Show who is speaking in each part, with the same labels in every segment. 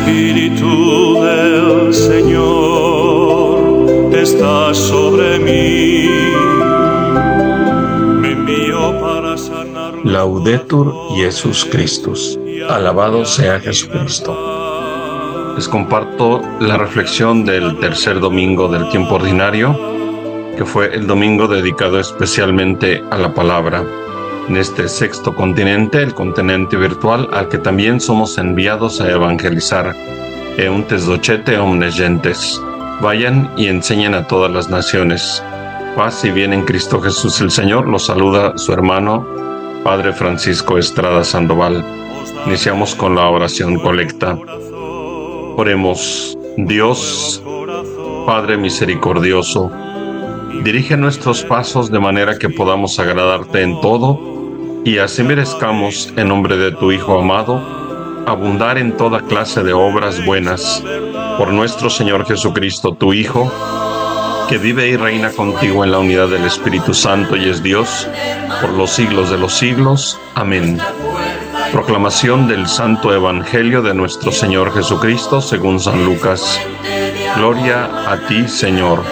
Speaker 1: Espíritu del Señor está sobre mí. Me envió para sanar.
Speaker 2: Laudetur Jesus Christus. Alabado sea Jesucristo. Les comparto la reflexión del tercer domingo del tiempo ordinario, que fue el domingo dedicado especialmente a la palabra. En este sexto continente, el continente virtual, al que también somos enviados a evangelizar. Euntes docete omnes gentes. Vayan y enseñen a todas las naciones. Paz y bien en Cristo Jesús el Señor. Los saluda su hermano, Padre Francisco Estrada Sandoval. Iniciamos con la oración colecta. Oremos. Dios, Padre misericordioso, dirige nuestros pasos de manera que podamos agradarte en todo y así merezcamos, en nombre de tu Hijo amado, abundar en toda clase de obras buenas, por nuestro Señor Jesucristo, tu Hijo, que vive y reina contigo en la unidad del Espíritu Santo y es Dios, por los siglos de los siglos. Amén. Proclamación del Santo Evangelio de nuestro Señor Jesucristo según San Lucas. Gloria a ti, Señor.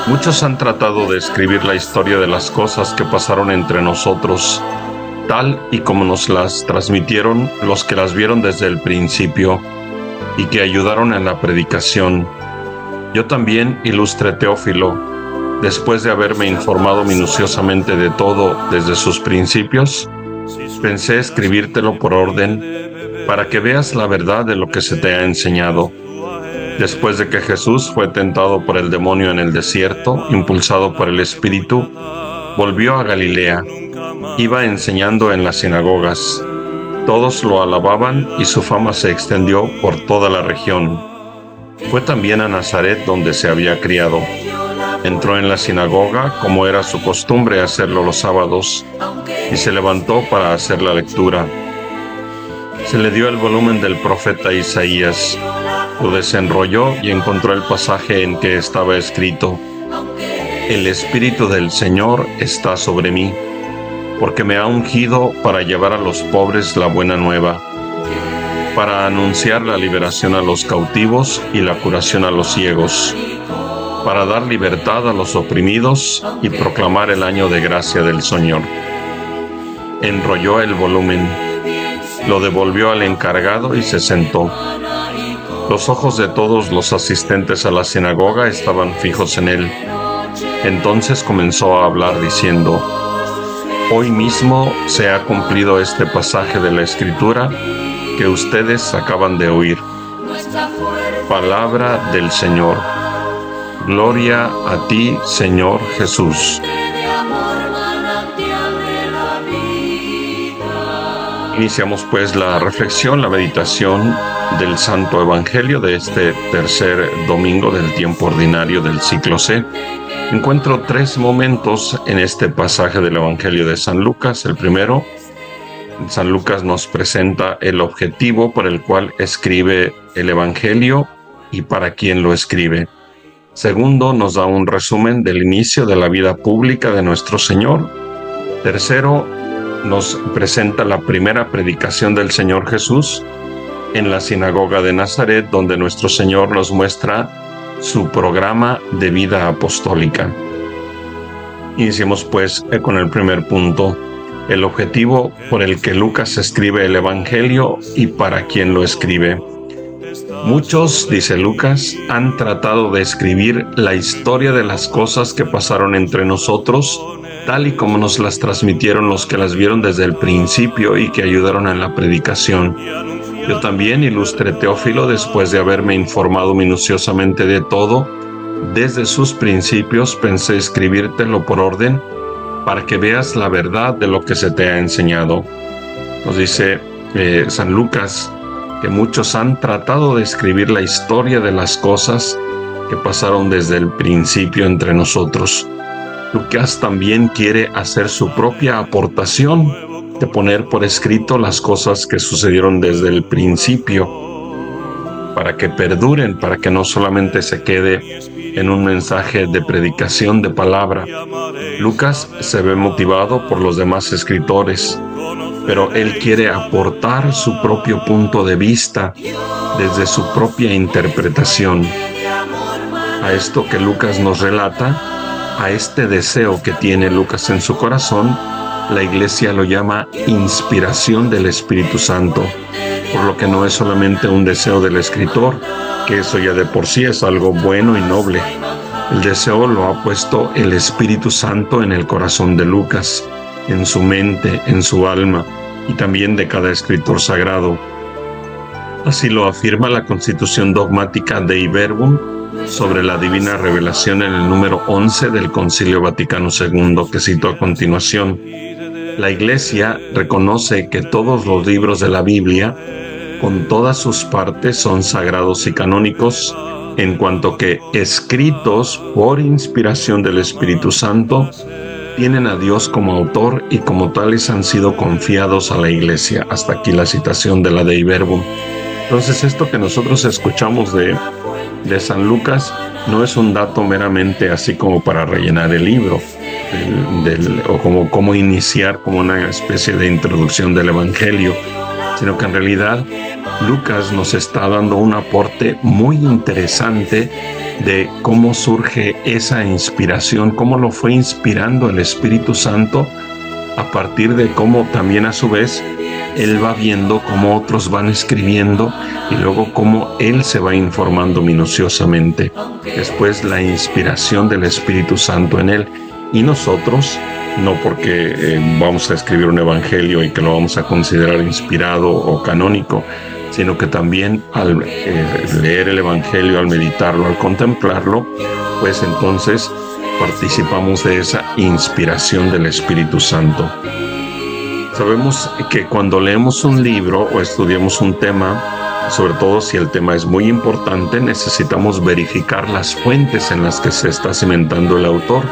Speaker 2: Muchos han tratado de escribir la historia de las cosas que pasaron entre nosotros, tal y como nos las transmitieron los que las vieron desde el principio y que ayudaron en la predicación. Yo también, ilustre Teófilo, después de haberme informado minuciosamente de todo desde sus principios, pensé escribírtelo por orden para que veas la verdad de lo que se te ha enseñado. Después de que Jesús fue tentado por el demonio en el desierto, impulsado por el Espíritu, volvió a Galilea. Iba enseñando en las sinagogas. Todos lo alababan y su fama se extendió por toda la región. Fue también a Nazaret, donde se había criado. Entró en la sinagoga, como era su costumbre hacerlo los sábados, y se levantó para hacer la lectura. Se le dio el volumen del profeta Isaías. Lo desenrolló y encontró el pasaje en que estaba escrito: El Espíritu del Señor está sobre mí, porque me ha ungido para llevar a los pobres la buena nueva, para anunciar la liberación a los cautivos y la curación a los ciegos, para dar libertad a los oprimidos y proclamar el año de gracia del Señor. Enrolló el volumen, lo devolvió al encargado y se sentó. Los ojos de todos los asistentes a la sinagoga estaban fijos en él. Entonces comenzó a hablar diciendo: Hoy mismo se ha cumplido este pasaje de la Escritura que ustedes acaban de oír. Palabra del Señor. Gloria a ti, Señor Jesús. Iniciamos pues la reflexión, la meditación del Santo Evangelio de este tercer domingo del tiempo ordinario del ciclo C. Encuentro tres momentos en este pasaje del Evangelio de San Lucas. El primero, San Lucas nos presenta el objetivo por el cual escribe el Evangelio y para quién lo escribe. Segundo, nos da un resumen del inicio de la vida pública de nuestro Señor. Tercero, nos presenta la primera predicación del Señor Jesús en la sinagoga de Nazaret, donde nuestro Señor nos muestra su programa de vida apostólica. Iniciemos pues con el primer punto, el objetivo por el que Lucas escribe el Evangelio y para quién lo escribe. Muchos, dice Lucas, han tratado de escribir la historia de las cosas que pasaron entre nosotros, tal y como nos las transmitieron los que las vieron desde el principio y que ayudaron en la predicación. Yo también, ilustre Teófilo, después de haberme informado minuciosamente de todo, desde sus principios pensé escribírtelo por orden, para que veas la verdad de lo que se te ha enseñado. Nos dice San Lucas que muchos han tratado de escribir la historia de las cosas que pasaron desde el principio entre nosotros. Lucas también quiere hacer su propia aportación de poner por escrito las cosas que sucedieron desde el principio, para que perduren, para que no solamente se quede en un mensaje de predicación de palabra. Lucas se ve motivado por los demás escritores. pero él quiere aportar su propio punto de vista desde su propia interpretación. A esto que Lucas nos relata, a este deseo que tiene Lucas en su corazón, la Iglesia lo llama inspiración del Espíritu Santo, por lo que no es solamente un deseo del escritor, que eso ya de por sí es algo bueno y noble. El deseo lo ha puesto el Espíritu Santo en el corazón de Lucas, en su mente, en su alma, y también de cada escritor sagrado. Así lo afirma la Constitución Dogmática Dei Verbum sobre la Divina Revelación en el número 11 del Concilio Vaticano II, que cito a continuación. La Iglesia reconoce que todos los libros de la Biblia, con todas sus partes, son sagrados y canónicos, en cuanto que escritos por inspiración del Espíritu Santo, tienen a Dios como autor y como tales han sido confiados a la Iglesia. Hasta aquí la citación de la Dei Verbum. Entonces, esto que nosotros escuchamos de San Lucas no es un dato meramente así como para rellenar el libro, o como iniciar como una especie de introducción del Evangelio, sino que en realidad Lucas nos está dando un aporte muy interesante de cómo surge esa inspiración, cómo lo fue inspirando el Espíritu Santo, a partir de cómo también a su vez él va viendo cómo otros van escribiendo y luego cómo él se va informando minuciosamente. Después la inspiración del Espíritu Santo en él. Y nosotros, no porque vamos a escribir un evangelio y que lo vamos a considerar inspirado o canónico, sino que también al leer el evangelio, al meditarlo, al contemplarlo, pues entonces participamos de esa inspiración del Espíritu Santo. Sabemos que cuando leemos un libro o estudiamos un tema, sobre todo si el tema es muy importante, necesitamos verificar las fuentes en las que se está cimentando el autor.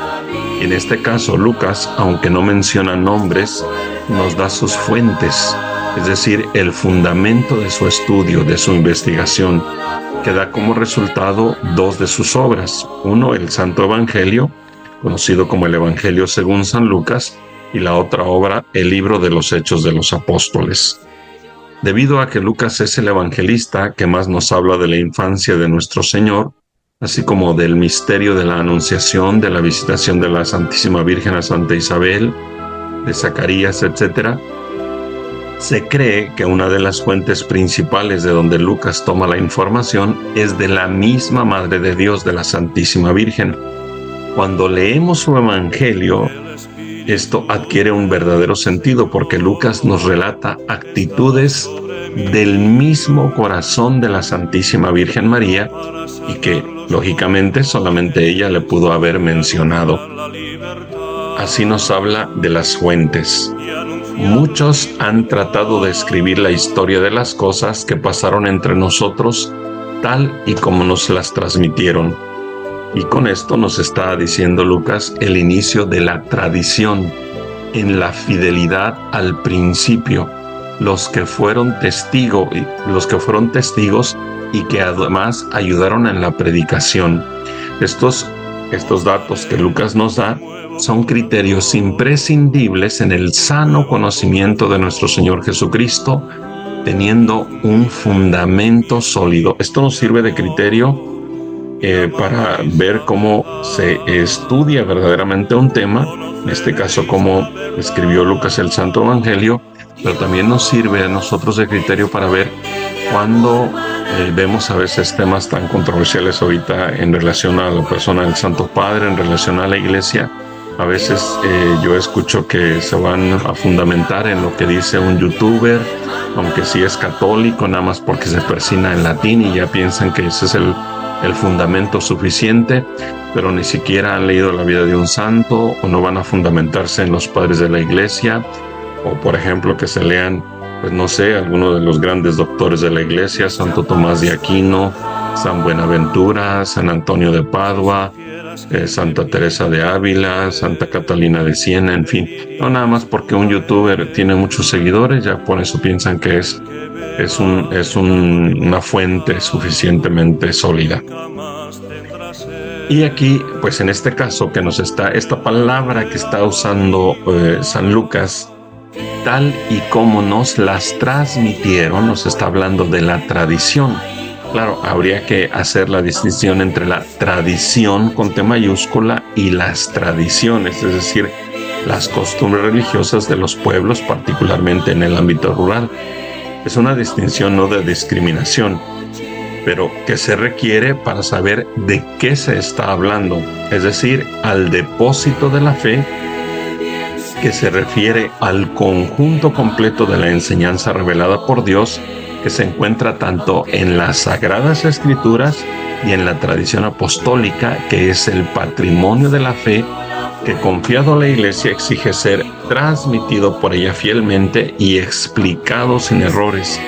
Speaker 2: En este caso, Lucas, aunque no menciona nombres, nos da sus fuentes, es decir, el fundamento de su estudio, de su investigación, que da como resultado dos de sus obras. Uno, el Santo Evangelio, conocido como el Evangelio según San Lucas, y la otra obra, el libro de los Hechos de los Apóstoles. Debido a que Lucas es el evangelista que más nos habla de la infancia de nuestro Señor, así como del misterio de la Anunciación, de la visitación de la Santísima Virgen a Santa Isabel, de Zacarías, etc., se cree que una de las fuentes principales de donde Lucas toma la información es de la misma Madre de Dios, de la Santísima Virgen. Cuando leemos su Evangelio, esto adquiere un verdadero sentido porque Lucas nos relata actitudes del mismo corazón de la Santísima Virgen María y que, lógicamente, solamente ella le pudo haber mencionado. Así nos habla de las fuentes. Muchos han tratado de escribir la historia de las cosas que pasaron entre nosotros tal y como nos las transmitieron. Y con esto nos está diciendo Lucas el inicio de la tradición en la fidelidad al principio, los que fueron testigos y que además ayudaron en la predicación. Estos datos que Lucas nos da son criterios imprescindibles en el sano conocimiento de nuestro Señor Jesucristo, teniendo un fundamento sólido. Esto nos sirve de criterio para ver cómo se estudia verdaderamente un tema, en este caso cómo escribió Lucas el Santo Evangelio, pero también nos sirve a nosotros de criterio para ver cuando vemos a veces temas tan controversiales ahorita en relación a la persona del Santo Padre, en relación a la Iglesia. A veces yo escucho que se van a fundamentar en lo que dice un youtuber, aunque sí es católico, nada más porque se persina en latín y ya piensan que ese es el fundamento suficiente, pero ni siquiera han leído la vida de un santo o no van a fundamentarse en los padres de la Iglesia, o por ejemplo que se lean, pues no sé, algunos de los grandes doctores de la Iglesia, Santo Tomás de Aquino, San Buenaventura, San Antonio de Padua, Santa Teresa de Ávila, Santa Catalina de Siena, en fin, no nada más porque un youtuber tiene muchos seguidores, ya por eso piensan que es una fuente suficientemente sólida. Y aquí, pues en este caso que nos está, esta palabra que está usando San Lucas tal y como nos las transmitieron. Nos está hablando de la tradición. Claro, habría que hacer la distinción entre la tradición con T mayúscula y las tradiciones, es decir, las costumbres religiosas de los pueblos, particularmente en el ámbito rural. Es una distinción no de discriminación, pero que se requiere para saber de qué se está hablando, es decir, al depósito de la fe, que se refiere al conjunto completo de la enseñanza revelada por Dios, que se encuentra tanto en las Sagradas Escrituras y en la tradición apostólica, que es el patrimonio de la fe que, confiado a la Iglesia, exige ser transmitido por ella fielmente y explicado sin errores.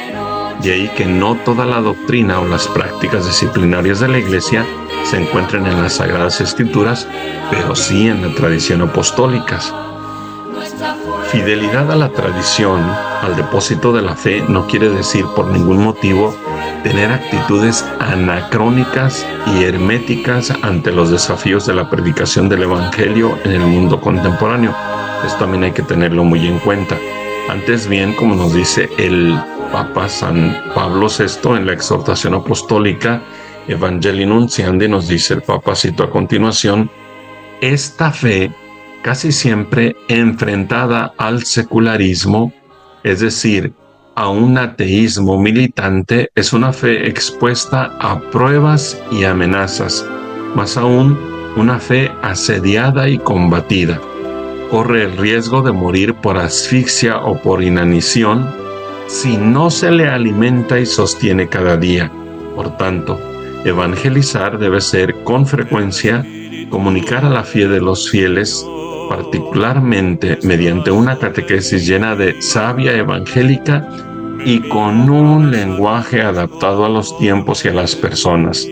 Speaker 2: De ahí que no toda la doctrina o las prácticas disciplinarias de la Iglesia se encuentren en las Sagradas Escrituras, pero sí en la tradición apostólica. Fidelidad a la tradición, al depósito de la fe, no quiere decir por ningún motivo tener actitudes anacrónicas y herméticas ante los desafíos de la predicación del Evangelio en el mundo contemporáneo. Esto también hay que tenerlo muy en cuenta. Antes bien, como nos dice el Papa San Pablo VI en la exhortación apostólica Evangelii Nuntiandi, nos dice el Papa, cito a continuación: esta fe, casi siempre enfrentada al secularismo, es decir, a un ateísmo militante, es una fe expuesta a pruebas y amenazas, más aún una fe asediada y combatida. Corre el riesgo de morir por asfixia o por inanición si no se le alimenta y sostiene cada día. Por tanto, evangelizar debe ser con frecuencia comunicar a la fe de los fieles, particularmente mediante una catequesis llena de savia evangélica y con un lenguaje adaptado a los tiempos y a las personas,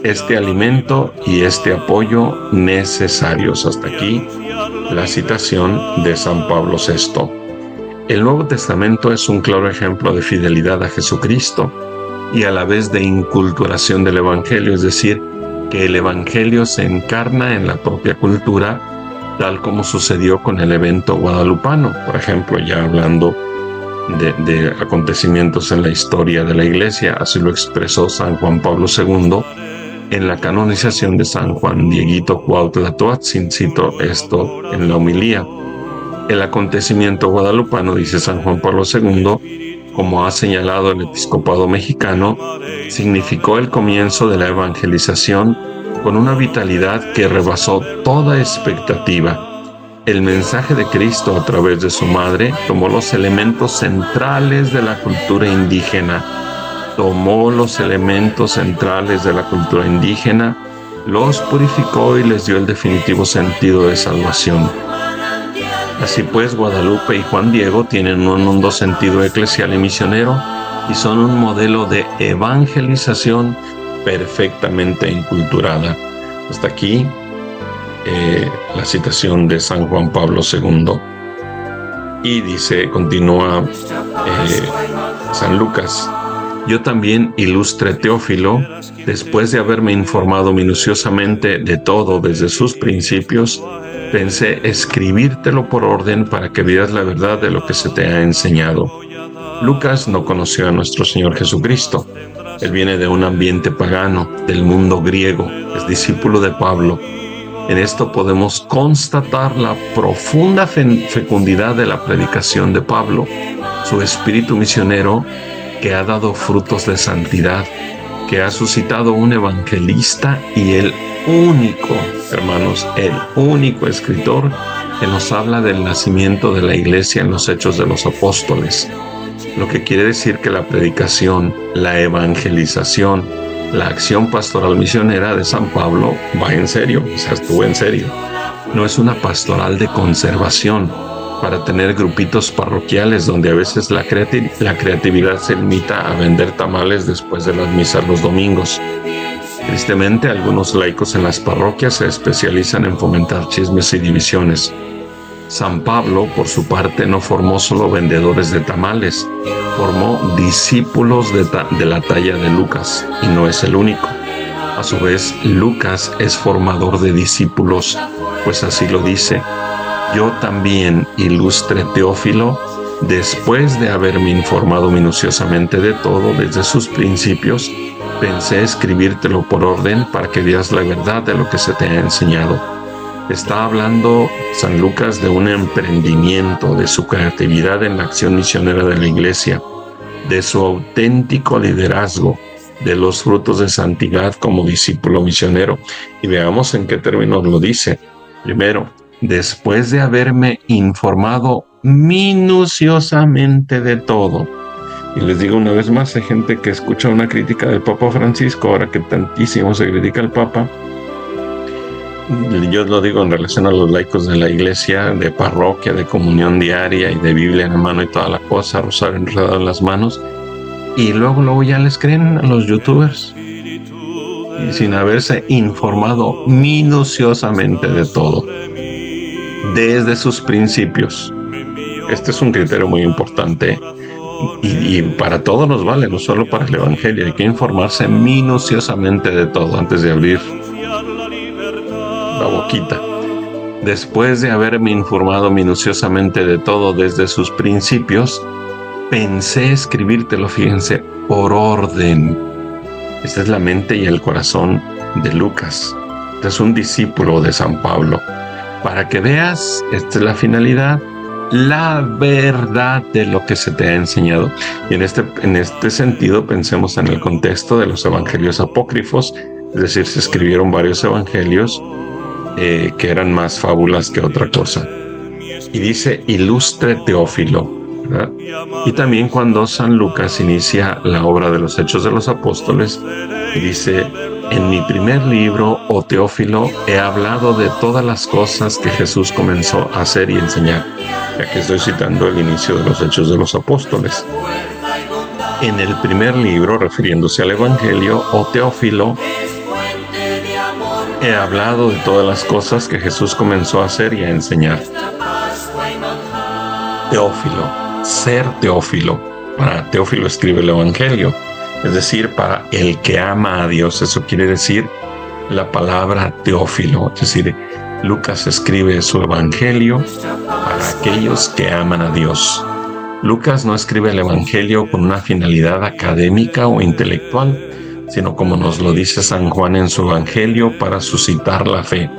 Speaker 2: este alimento y este apoyo necesarios. Hasta aquí la citación de San Pablo VI. El Nuevo Testamento es un claro ejemplo de fidelidad a Jesucristo y a la vez de inculturación del Evangelio, es decir, que el Evangelio se encarna en la propia cultura, tal como sucedió con el evento guadalupano, por ejemplo, ya hablando de acontecimientos en la historia de la Iglesia. Así lo expresó San Juan Pablo II en la canonización de San Juan Dieguito Cuautla Toatzin. Cito esto en la homilía: el acontecimiento guadalupano, dice San Juan Pablo II, como ha señalado el episcopado mexicano, significó el comienzo de la evangelización con una vitalidad que rebasó toda expectativa. El mensaje de Cristo a través de su madre tomó los elementos centrales de la cultura indígena, los purificó y les dio el definitivo sentido de salvación. Así pues, Guadalupe y Juan Diego tienen un hondo sentido eclesial y misionero y son un modelo de evangelización perfectamente inculturada. Hasta aquí la citación de San Juan Pablo II. Y dice, continúa San Lucas: yo también, ilustre Teófilo, después de haberme informado minuciosamente de todo desde sus principios, pensé escribírtelo por orden para que vieras la verdad de lo que se te ha enseñado. Lucas no conoció a nuestro Señor Jesucristo. Él viene de un ambiente pagano, del mundo griego, es discípulo de Pablo. En esto podemos constatar la profunda fecundidad de la predicación de Pablo, su espíritu misionero que ha dado frutos de santidad, que ha suscitado un evangelista y el único, hermanos, el único escritor que nos habla del nacimiento de la Iglesia en los Hechos de los Apóstoles. Lo que quiere decir que la predicación, la evangelización, la acción pastoral misionera de San Pablo va en serio, o sea, estuvo en serio. No es una pastoral de conservación para tener grupitos parroquiales donde a veces la creatividad se limita a vender tamales después de las misas los domingos. Tristemente, algunos laicos en las parroquias se especializan en fomentar chismes y divisiones. San Pablo, por su parte, no formó solo vendedores de tamales, formó discípulos de la talla de Lucas, y no es el único. A su vez, Lucas es formador de discípulos, pues así lo dice: yo también, ilustre Teófilo, después de haberme informado minuciosamente de todo desde sus principios, pensé escribírtelo por orden para que veas la verdad de lo que se te ha enseñado. Está hablando San Lucas de un emprendimiento, de su creatividad en la acción misionera de la Iglesia, de su auténtico liderazgo, de los frutos de santidad como discípulo misionero. Y veamos en qué términos lo dice. Primero, después de haberme informado minuciosamente de todo. Y les digo una vez más, hay gente que escucha una crítica del Papa Francisco, ahora que tantísimo se critica al Papa. Yo lo digo en relación a los laicos de la iglesia, de parroquia, de comunión diaria y de Biblia en la mano y toda la cosa, rosario enredado en las manos. Y luego ya les creen a los youtubers. Y sin haberse informado minuciosamente de todo, desde sus principios. Este es un criterio muy importante y para todo nos vale, no solo para el Evangelio. Hay que informarse minuciosamente de todo antes de abrir la boquita. Después de haberme informado minuciosamente de todo desde sus principios, pensé escribírtelo, fíjense, por orden. Esta es la mente y el corazón de Lucas. Este es un discípulo de San Pablo. Para que veas, esta es la finalidad, la verdad de lo que se te ha enseñado. Y en este sentido, pensemos en el contexto de los evangelios apócrifos, es decir, se escribieron varios evangelios que eran más fábulas que otra cosa. Y dice, ilustre Teófilo, ¿verdad? Y también cuando San Lucas inicia la obra de los Hechos de los Apóstoles, dice, en mi primer libro, oh Teófilo, he hablado de todas las cosas que Jesús comenzó a hacer y enseñar. Ya que estoy citando el inicio de los Hechos de los Apóstoles. En el primer libro, refiriéndose al Evangelio, oh Teófilo, he hablado de todas las cosas que Jesús comenzó a hacer y a enseñar. Teófilo, ser Teófilo. Para Teófilo escribe el Evangelio, es decir, para el que ama a Dios. Eso quiere decir la palabra Teófilo, es decir, Lucas escribe su Evangelio para aquellos que aman a Dios. Lucas no escribe el Evangelio con una finalidad académica o intelectual, sino como nos lo dice San Juan en su Evangelio, para suscitar la fe,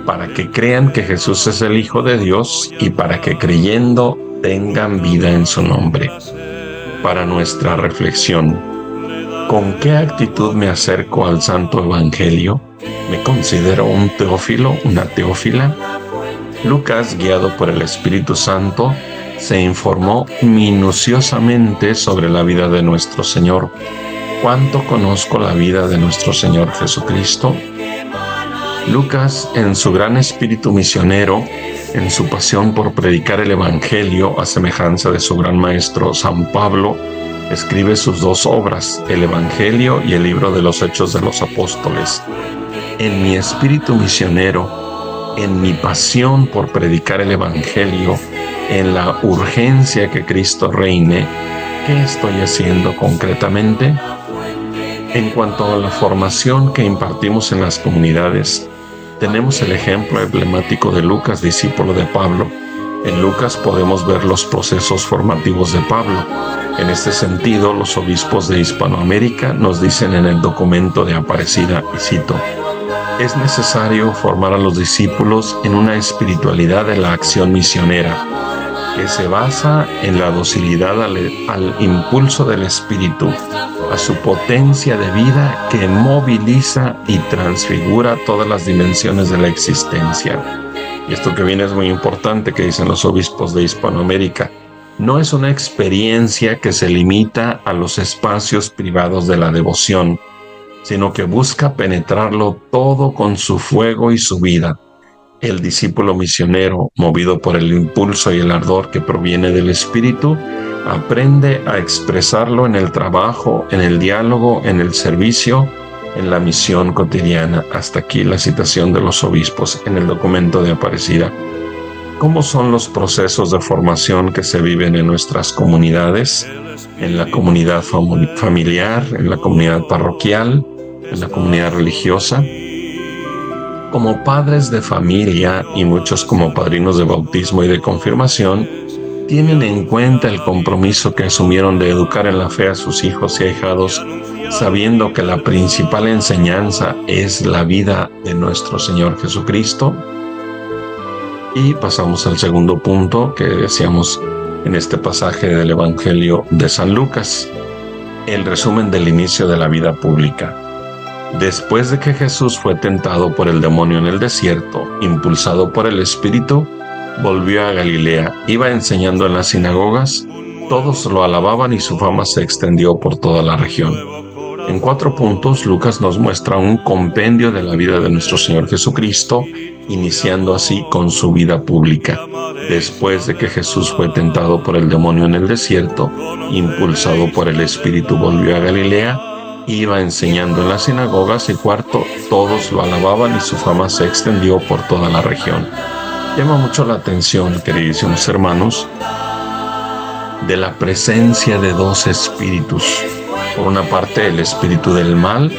Speaker 2: para que crean que Jesús es el Hijo de Dios y para que creyendo tengan vida en su nombre. Para nuestra reflexión, ¿con qué actitud me acerco al Santo Evangelio? ¿Me considero un Teófilo, una Teófila? Lucas, guiado por el Espíritu Santo, se informó minuciosamente sobre la vida de nuestro Señor. ¿Cuánto conozco la vida de nuestro Señor Jesucristo? Lucas, en su gran espíritu misionero, en su pasión por predicar el Evangelio, a semejanza de su gran maestro San Pablo, escribe sus dos obras, el Evangelio y el libro de los Hechos de los Apóstoles. En mi espíritu misionero, en mi pasión por predicar el Evangelio, en la urgencia que Cristo reine, ¿qué estoy haciendo concretamente? En cuanto a la formación que impartimos en las comunidades, tenemos el ejemplo emblemático de Lucas, discípulo de Pablo. En Lucas podemos ver los procesos formativos de Pablo. En este sentido, los obispos de Hispanoamérica nos dicen en el documento de Aparecida, y cito, es necesario formar a los discípulos en una espiritualidad de la acción misionera, que se basa en la docilidad al impulso del Espíritu, a su potencia de vida que moviliza y transfigura todas las dimensiones de la existencia. Y esto que viene es muy importante, que dicen los obispos de Hispanoamérica. No es una experiencia que se limita a los espacios privados de la devoción, sino que busca penetrarlo todo con su fuego y su vida. El discípulo misionero, movido por el impulso y el ardor que proviene del Espíritu, aprende a expresarlo en el trabajo, en el diálogo, en el servicio, en la misión cotidiana. Hasta aquí la citación de los obispos en el documento de Aparecida. ¿Cómo son los procesos de formación que se viven en nuestras comunidades? En la comunidad familiar, en la comunidad parroquial, en la comunidad religiosa. Como padres de familia y muchos como padrinos de bautismo y de confirmación, tienen en cuenta el compromiso que asumieron de educar en la fe a sus hijos y ahijados, sabiendo que la principal enseñanza es la vida de nuestro Señor Jesucristo? Y pasamos al segundo punto que decíamos en este pasaje del Evangelio de San Lucas, el resumen del inicio de la vida pública. Después de que Jesús fue tentado por el demonio en el desierto, impulsado por el Espíritu, volvió a Galilea, iba enseñando en las sinagogas, todos lo alababan y su fama se extendió por toda la región. En 4 puntos, Lucas nos muestra un compendio de la vida de nuestro Señor Jesucristo, iniciando así con su vida pública. Después de que Jesús fue tentado por el demonio en el desierto, impulsado por el Espíritu volvió a Galilea, iba enseñando en las sinagogas y 4, todos lo alababan y su fama se extendió por toda la región. Llama mucho la atención, queridísimos hermanos, de la presencia de 2 espíritus. Por una parte, el espíritu del mal,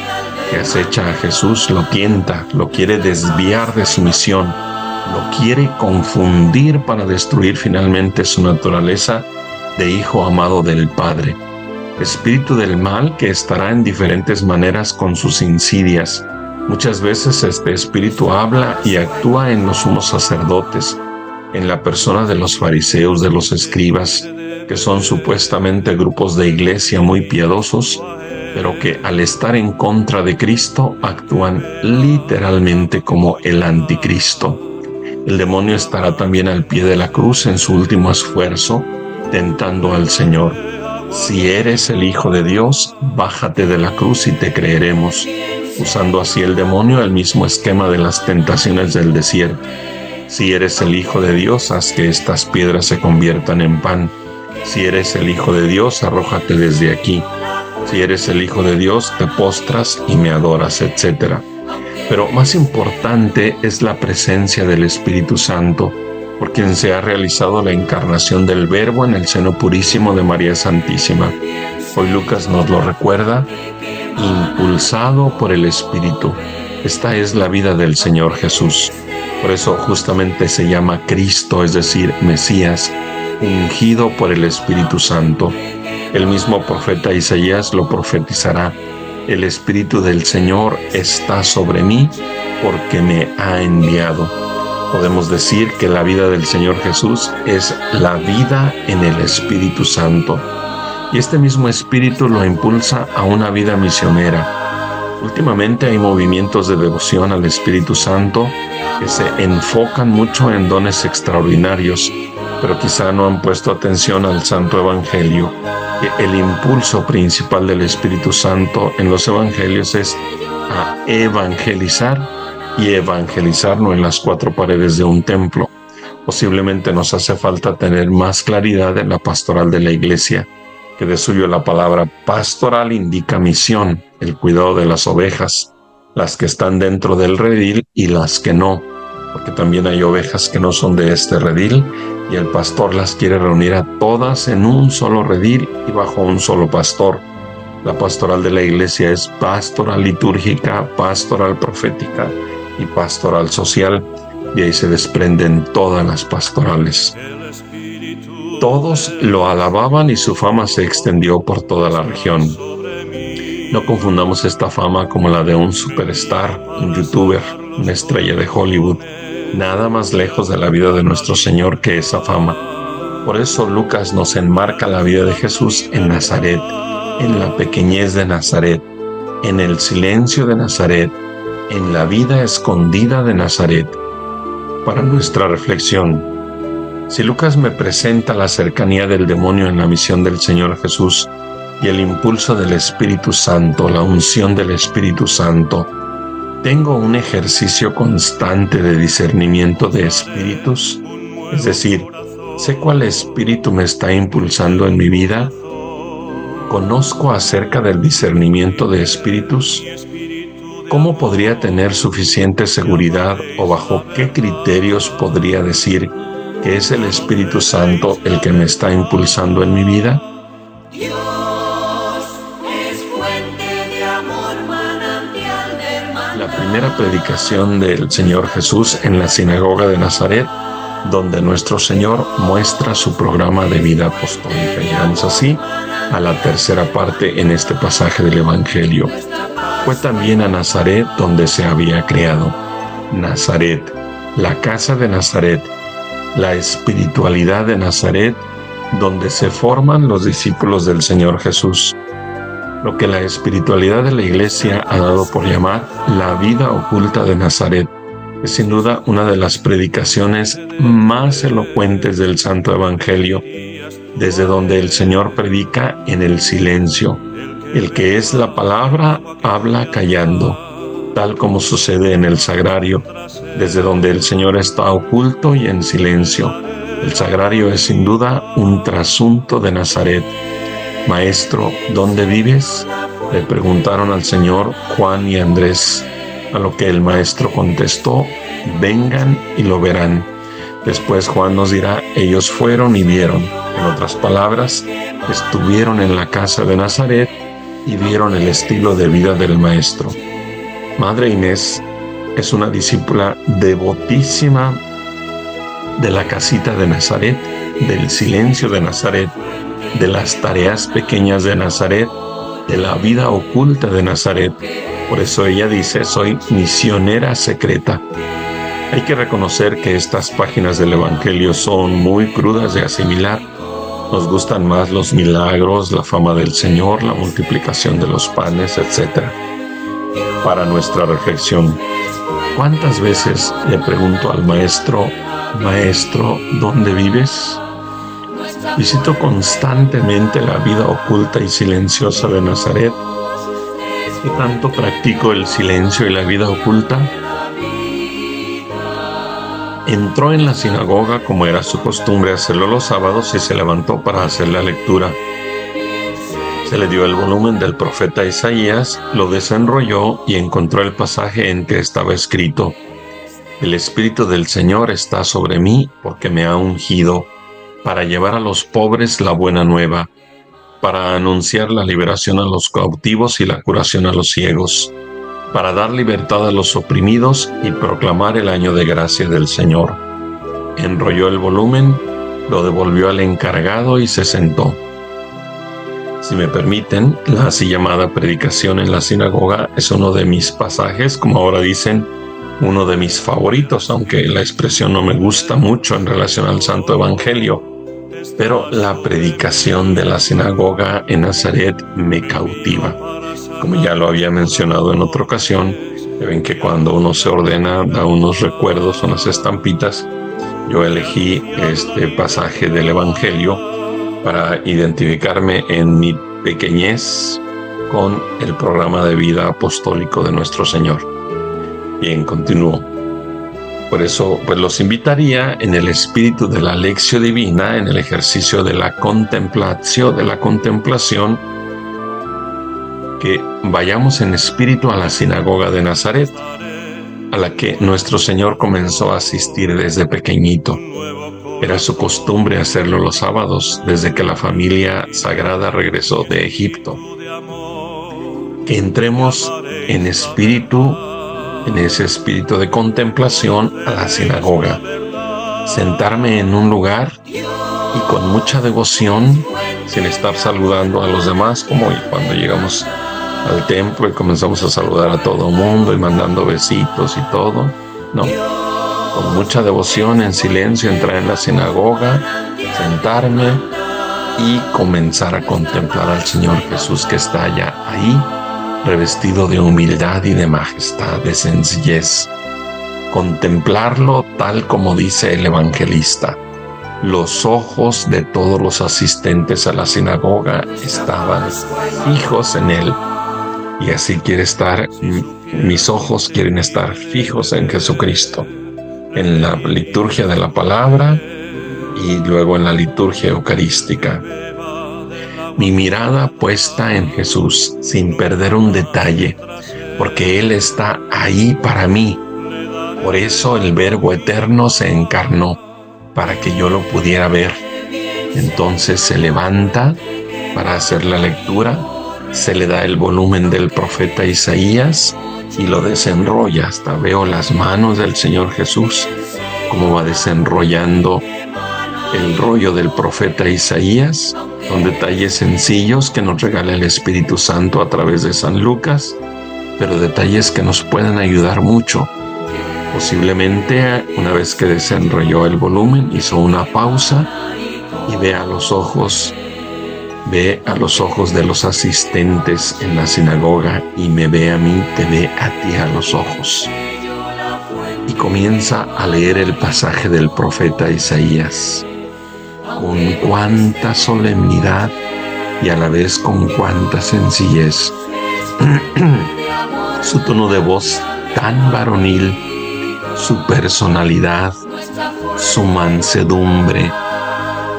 Speaker 2: que acecha a Jesús, lo tienta, lo quiere desviar de su misión, lo quiere confundir para destruir finalmente su naturaleza de hijo amado del Padre. Espíritu del mal que estará en diferentes maneras con sus insidias. Muchas veces este espíritu habla y actúa en los sumos sacerdotes, en la persona de los fariseos, de los escribas, que son supuestamente grupos de iglesia muy piadosos, pero que al estar en contra de Cristo actúan literalmente como el anticristo. El demonio estará también al pie de la cruz en su último esfuerzo, tentando al Señor. Si eres el Hijo de Dios, bájate de la cruz y te creeremos, usando así el demonio el mismo esquema de las tentaciones del desierto. Si eres el Hijo de Dios, haz que estas piedras se conviertan en pan. Si eres el Hijo de Dios, arrójate desde aquí. Si eres el Hijo de Dios, te postras y me adoras, etc. Pero más importante es la presencia del Espíritu Santo, por quien se ha realizado la encarnación del Verbo en el seno purísimo de María Santísima. Hoy Lucas nos lo recuerda, impulsado por el Espíritu. Esta es la vida del Señor Jesús. Por eso justamente se llama Cristo, es decir, Mesías, ungido por el Espíritu Santo. El mismo profeta Isaías lo profetizará: el Espíritu del Señor está sobre mí porque me ha enviado. Podemos decir que la vida del Señor Jesús es la vida en el Espíritu Santo. Y este mismo Espíritu lo impulsa a una vida misionera. Últimamente hay movimientos de devoción al Espíritu Santo que se enfocan mucho en dones extraordinarios, pero quizá no han puesto atención al Santo Evangelio. El impulso principal del Espíritu Santo en los Evangelios es a evangelizar, y evangelizar no en las 4 paredes de un templo. Posiblemente nos hace falta tener más claridad en la pastoral de la Iglesia, que de suyo la palabra pastoral indica misión, el cuidado de las ovejas, las que están dentro del redil y las que no, porque también hay ovejas que no son de este redil y el pastor las quiere reunir a todas en un solo redil y bajo un solo pastor. La pastoral de la Iglesia es pastoral litúrgica, pastoral profética y pastoral social, y ahí se desprenden todas las pastorales. Todos lo alababan y su fama se extendió por toda la región. No confundamos esta fama como la de un superstar, un youtuber, una estrella de Hollywood. Nada más lejos de la vida de nuestro Señor que esa fama. Por eso Lucas nos enmarca la vida de Jesús en Nazaret, en la pequeñez de Nazaret, en el silencio de Nazaret, en la vida escondida de Nazaret. Para nuestra reflexión, si Lucas me presenta la cercanía del demonio en la misión del Señor Jesús y el impulso del Espíritu Santo, la unción del Espíritu Santo, tengo un ejercicio constante de discernimiento de espíritus, es decir, sé cuál espíritu me está impulsando en mi vida, conozco acerca del discernimiento de espíritus. ¿Cómo podría tener suficiente seguridad o bajo qué criterios podría decir que es el Espíritu Santo el que me está impulsando en mi vida?
Speaker 3: Dios es fuente de amor, manantial de hermandad.
Speaker 2: La primera predicación del Señor Jesús en la sinagoga de Nazaret donde nuestro Señor muestra su programa de vida apostólica. Llegamos así a la tercera parte en este pasaje del Evangelio. Fue también a Nazaret donde se había criado. Nazaret, la casa de Nazaret, la espiritualidad de Nazaret, donde se forman los discípulos del Señor Jesús. Lo que la espiritualidad de la Iglesia ha dado por llamar la vida oculta de Nazaret. Es sin duda una de las predicaciones más elocuentes del Santo Evangelio, desde donde el Señor predica en el silencio. El que es la palabra habla callando, tal como sucede en el sagrario, desde donde el Señor está oculto y en silencio. El sagrario es sin duda un trasunto de Nazaret. Maestro, ¿dónde vives?, le preguntaron al Señor Juan y Andrés, a lo que el Maestro contestó: vengan y lo verán. Después Juan nos dirá: ellos fueron y vieron. En otras palabras, estuvieron en la casa de Nazaret y vieron el estilo de vida del Maestro. Madre Inés es una discípula devotísima de la casita de Nazaret, del silencio de Nazaret, de las tareas pequeñas de Nazaret, de la vida oculta de Nazaret. Por eso ella dice: soy misionera secreta. Hay que reconocer que estas páginas del Evangelio son muy crudas de asimilar. Nos gustan más los milagros, la fama del Señor, la multiplicación de los panes, etc. Para nuestra reflexión, ¿cuántas veces le pregunto al Maestro: Maestro, ¿dónde vives? Visito constantemente la vida oculta y silenciosa de Nazaret. ¿Qué tanto practico el silencio y la vida oculta? Entró en la sinagoga, como era su costumbre hacerlo los sábados, y se levantó para hacer la lectura. Se le dio el volumen del profeta Isaías, lo desenrolló y encontró el pasaje en que estaba escrito: el Espíritu del Señor está sobre mí, porque me ha ungido para llevar a los pobres la buena nueva, para anunciar la liberación a los cautivos y la curación a los ciegos, para dar libertad a los oprimidos y proclamar el año de gracia del Señor. Enrolló el volumen, lo devolvió al encargado y se sentó. Si me permiten, la así llamada predicación en la sinagoga es uno de mis pasajes, como ahora dicen, uno de mis favoritos, aunque la expresión no me gusta mucho en relación al Santo Evangelio. Pero la predicación de la sinagoga en Nazaret me cautiva. Como ya lo había mencionado en otra ocasión, ven que cuando uno se ordena da unos recuerdos, unas estampitas. Yo elegí este pasaje del Evangelio para identificarme en mi pequeñez con el programa de vida apostólico de nuestro Señor. Bien, continúo. Por eso, pues los invitaría en el espíritu de la lección divina, en el ejercicio de la contemplación, que vayamos en espíritu a la sinagoga de Nazaret, a la que nuestro Señor comenzó a asistir desde pequeñito. Era su costumbre hacerlo los sábados, desde que la familia sagrada regresó de Egipto. Que entremos en espíritu, en ese espíritu de contemplación, a la sinagoga. Sentarme en un lugar y con mucha devoción, sin estar saludando a los demás, como cuando llegamos al templo y comenzamos a saludar a todo el mundo y mandando besitos y todo. No, con mucha devoción, en silencio, entrar en la sinagoga, sentarme y comenzar a contemplar al Señor Jesús, que está ya ahí, revestido de humildad y de majestad, de sencillez. Contemplarlo tal como dice el evangelista. Los ojos de todos los asistentes a la sinagoga estaban fijos en él. Y así mis ojos quieren estar fijos en Jesucristo, en la liturgia de la palabra y luego en la liturgia eucarística. Mi mirada puesta en Jesús, sin perder un detalle, porque Él está ahí para mí. Por eso el Verbo eterno se encarnó, para que yo lo pudiera ver. Entonces se levanta para hacer la lectura, se le da el volumen del profeta Isaías y lo desenrolla hasta veo las manos del Señor Jesús cómo va desenrollando el rollo del profeta Isaías, con detalles sencillos que nos regala el Espíritu Santo a través de San Lucas, pero detalles que nos pueden ayudar mucho. Posiblemente, una vez que desenrolló el volumen, hizo una pausa y ve a los ojos de los asistentes en la sinagoga y me ve a mí, te ve a ti a los ojos. Y comienza a leer el pasaje del profeta Isaías con cuánta solemnidad y a la vez con cuánta sencillez. Su tono de voz tan varonil, su personalidad, su mansedumbre,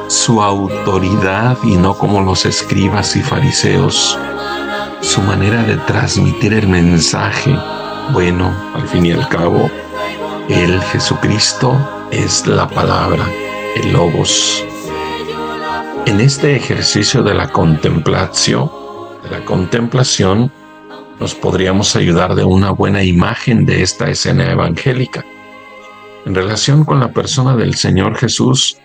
Speaker 2: su autoridad y no como los escribas y fariseos, su manera de transmitir el mensaje. Bueno, al fin y al cabo, el Jesucristo es la palabra, el Logos. En este ejercicio de la contemplación, nos podríamos ayudar de una buena imagen de esta escena evangélica. En relación con la persona del Señor Jesús,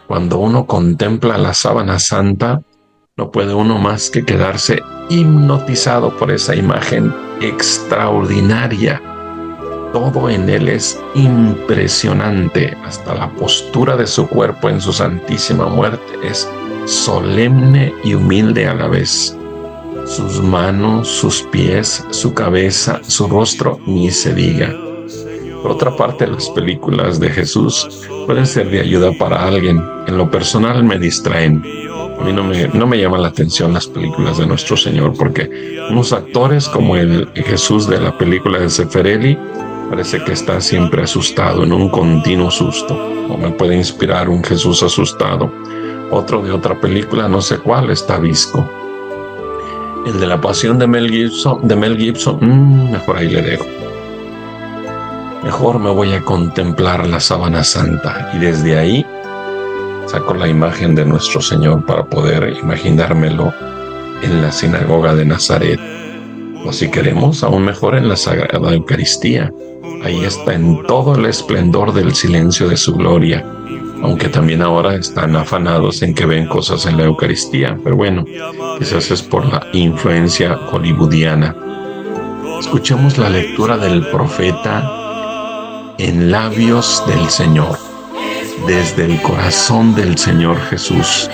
Speaker 2: cuando uno contempla la sábana santa, no puede uno más que quedarse hipnotizado por esa imagen extraordinaria. Todo en él es impresionante, hasta la postura de su cuerpo en su santísima muerte es solemne y humilde a la vez. Sus manos, sus pies, su cabeza, su rostro, ni se diga. Por otra parte, las películas de Jesús pueden ser de ayuda para alguien. En lo personal me distraen. A mí no me llama la atención las películas de nuestro Señor, porque unos actores como el Jesús de la película de Zeffirelli parece que está siempre asustado, en un continuo susto. O me puede inspirar un Jesús asustado. Otro de otra película, no sé cuál, está visco. El de la pasión de Mel Gibson, mejor ahí le dejo. Mejor me voy a contemplar la sábana santa y desde ahí saco la imagen de nuestro Señor para poder imaginármelo en la sinagoga de Nazaret. O si queremos, aún mejor en la Sagrada Eucaristía. Ahí está en todo el esplendor del silencio de su gloria, aunque también ahora están afanados en que ven cosas en la Eucaristía. Pero bueno, quizás es por la influencia hollywoodiana. Escuchemos la lectura del profeta en labios del Señor, desde el corazón del Señor Jesús,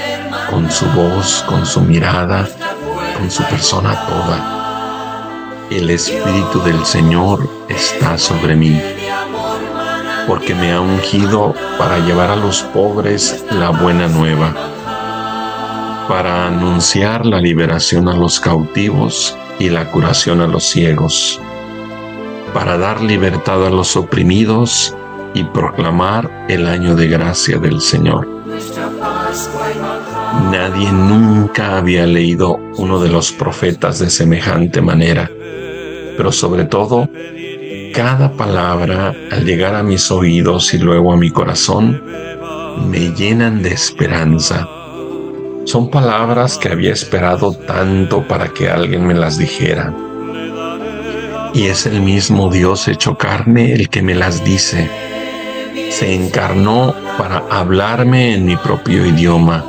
Speaker 2: con su voz, con su mirada, con su persona toda. El Espíritu del Señor está sobre mí, porque me ha ungido para llevar a los pobres la buena nueva, para anunciar la liberación a los cautivos y la curación a los ciegos, para dar libertad a los oprimidos y proclamar el año de gracia del Señor. Nadie nunca había leído uno de los profetas de semejante manera, pero sobre todo, cada palabra al llegar a mis oídos y luego a mi corazón me llenan de esperanza. Son palabras que había esperado tanto para que alguien me las dijera. Y es el mismo Dios hecho carne el que me las dice. Se encarnó para hablarme en mi propio idioma,